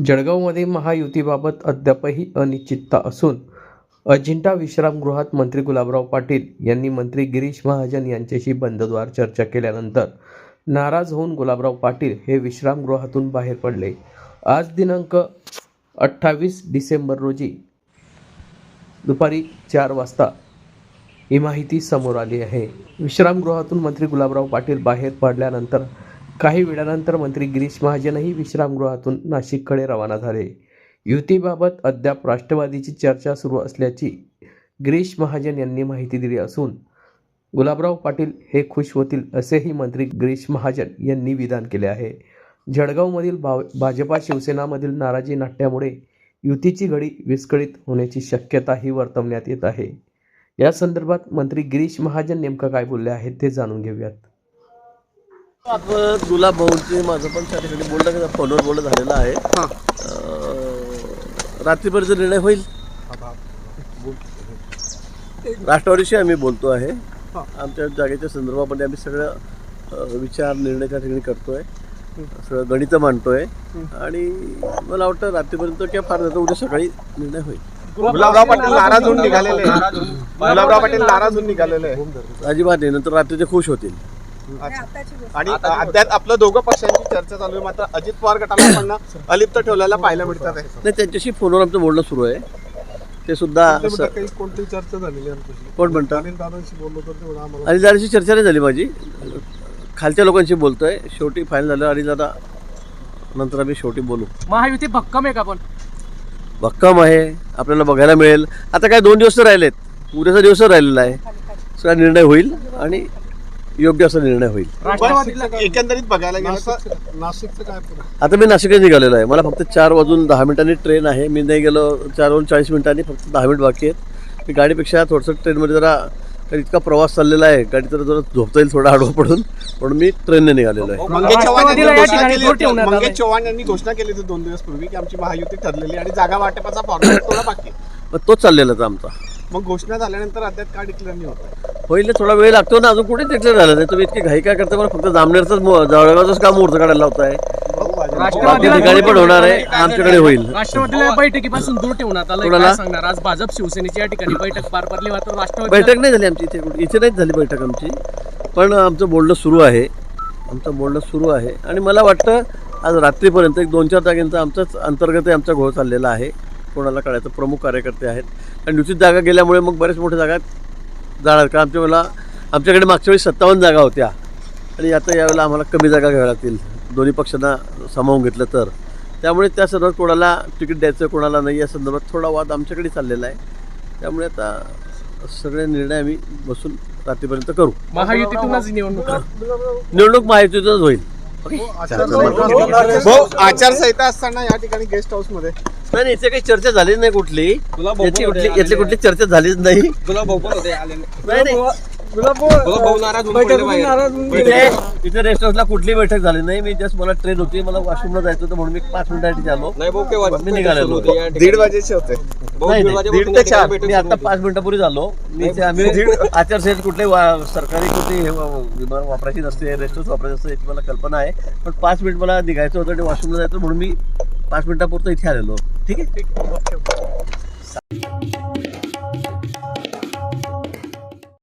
जळगावमध्ये महायुतीबाबत अद्यापही अनिश्चितता असून अजिंठा विश्रामगृहात मंत्री गुलाबराव पाटील यांनी मंत्री गिरीश महाजन यांच्याशी बंदद्वार चर्चा केल्यानंतर नाराज होऊन गुलाबराव पाटील हे विश्रामगृहातून बाहेर पडले। आज दिनांक 28 डिसेंबर रोजी दुपारी 4 वाजता ही माहिती समोर आली आहे। विश्रामगृहातून मंत्री गुलाबराव पाटील बाहेर पडल्यानंतर काही वेळानंतर मंत्री गिरीश महाजनही विश्रामगृहातून नाशिककडे रवाना झाले। युतीबाबत अद्याप राष्ट्रवादीची चर्चा सुरू असल्याची गिरीश महाजन यांनी माहिती दिली असून गुलाबराव पाटील हे खुश होतील असेही मंत्री गिरीश महाजन यांनी विधान केले आहे। जळगावमधील भाजपा शिवसेनामधील नाराजी नाट्यामुळे युतीची घडी विस्कळीत होण्याची शक्यताही वर्तवण्यात येत आहे। या संदर्भात मंत्री गिरीश महाजन नेमकं काय बोलले आहेत ते जाणून घेऊयात। आपण गुलाब भाऊंचे माझं पण त्या ठिकाणी बोलणं का फोनवर बोलणं झालेलं आहे। रात्रीपर्यंत निर्णय होईल। राष्ट्रवादीशी आम्ही बोलतो आहे। आमच्या जागेच्या संदर्भामध्ये आम्ही सगळं विचार निर्णय त्या ठिकाणी करतोय, सगळं गणित मांडतोय आणि मला वाटतं रात्रीपर्यंत किंवा फार उद्या सकाळी निर्णय होईल। गुलाबराव पाटील नाराज होऊन निघालेले गुलाबराव पाटील नाराज होऊन निघालेले अजिबात नाही, नंतर रात्री ते खुश होतील। आणि अद्याप आपलं दोघं पक्षांची चर्चा चालू आहे, मात्र अजित पवार गटाला पण अलिप्त ठेवलेला पाहायला मिळतात। नाही, त्यांच्याशी फोनवर आमचं बोलणं सुरू आहे। ते सुद्धा कोणती चर्चा झालेली आमच्याशी कोण म्हणतात? अनिल दादांशी बोललो तर तेवढं आम्हाला अनिल दादाशी चर्चा नाही झाली माझी, खालच्या लोकांशी बोलतोय। शेवटी फायनल झालं अनिल दादा नंतर आम्ही शेवटी बोलू। महायुती भक्कम आहे का? पण भक्कम आहे, आपल्याला बघायला मिळेल। आता काय 2 दिवस राहिलेत, उद्याचा दिवस राहिलेला आहे, सगळा निर्णय होईल आणि योग्य असा निर्णय होईल। राष्ट्रवादीला एकंदरीत बघायला गेलं तर नाशिकचं काय आता मी नाशिकला निघालेलो आहे। मला फक्त 4 वाजून 10 मिनिटांनी ट्रेन आहे। मी नाही गेलो 4 वाजून 40 मिनिटांनी, फक्त 10 मिनिट बाकी आहेत। मी गाडीपेक्षा थोडंसं ट्रेनमध्ये जरा इतका प्रवास चाललेला आहे, गाडी तर जरा झोपता येईल थोडा आडवं पडून, म्हणून मी ट्रेनने निघालेलो आहे। मंगेश चव्हाण यांनी घोषणा केली होती 2 दिवस पूर्वी की आमची महायुती ठरलेली आणि जागा वाटपाचा फॉर्म्युला थोडा बाकी आहे। मग तोच चाललेला होता आमचा। मग घोषणा झाल्यानंतर अद्याप का डिक्लेअर नाही होत? होईल, थोडा वेळ लागतो ना, अजून कुठे डिक्लेअर झालं नाही। तुम्ही इतकी घाई काय करता? मला फक्त जामनेरचंच जळगावचंच काम मुहूर्त काढायला लावताय। बाकी ठिकाणी पण होणार आहे, आमच्याकडे होईल। राष्ट्रवादीला बैठकीपासून दूर ठेवण्यात आलं, काय सांगणार? आज भाजप शिवसेनेची या ठिकाणी बैठक पार पडली, मात्र राष्ट्रवादी बैठक नाही झाली आमची इथे नाहीच झाली बैठक आमची, पण आमचं बोलणं सुरू आहे। आणि मला वाटतं आज रात्रीपर्यंत एक 2-4 जागांचा आमचाच अंतर्गत आमचा घोळ चाललेला आहे। कोणाला कळायचं, प्रमुख कार्यकर्ते आहेत आणि निश्चित जागा गेल्यामुळे मग बरेच मोठ्या जागा जाणार का आमच्याकडे मागच्या वेळी 57 जागा होत्या आणि आता यावेळेला आम्हाला कमी जागा घ्याव्या लागतील, दोन्ही पक्षांना सामावून घेतलं तर। त्यामुळे त्या संदर्भात कोणाला तिकीट द्यायचं कोणाला नाही या संदर्भात थोडा वाद आमच्याकडे चाललेला आहे। त्यामुळे आता सगळे निर्णय आम्ही बसून रात्रीपर्यंत करू। महायुतीतूनच निवडणूक महायुतीतूनच होईल। आचारसंहिता असताना या ठिकाणी गेस्ट हाऊस मध्ये नाही, याची काही चर्चा झालीच नाही, कुठली कुठली चर्चा झालीच नाही। इथे रेस्ट हाऊसला कुठली बैठक झाली नाही। मी जस्ट मला ट्रेन होती, मला वॉशरूमला जायचं होतं म्हणून मी 5 मिनिटांसाठी आलो, मी निघालेलो। 1:30 वाजेचे होते, 1:30 ते 4 मी आता 5 मिनिटापूर्वी झालो। आम्ही आचारसंहिता कुठले सरकारी कुठली विमान वापरायची नसते, रेस्ट हाऊस वापरायचं असतं याची मला कल्पना आहे, पण 5 मिनिट मला निघायचं होतं आणि वॉशरूमला जायचं म्हणून मी 5 मिनिटापुरतं इथे आलेलो। ठीक आहे।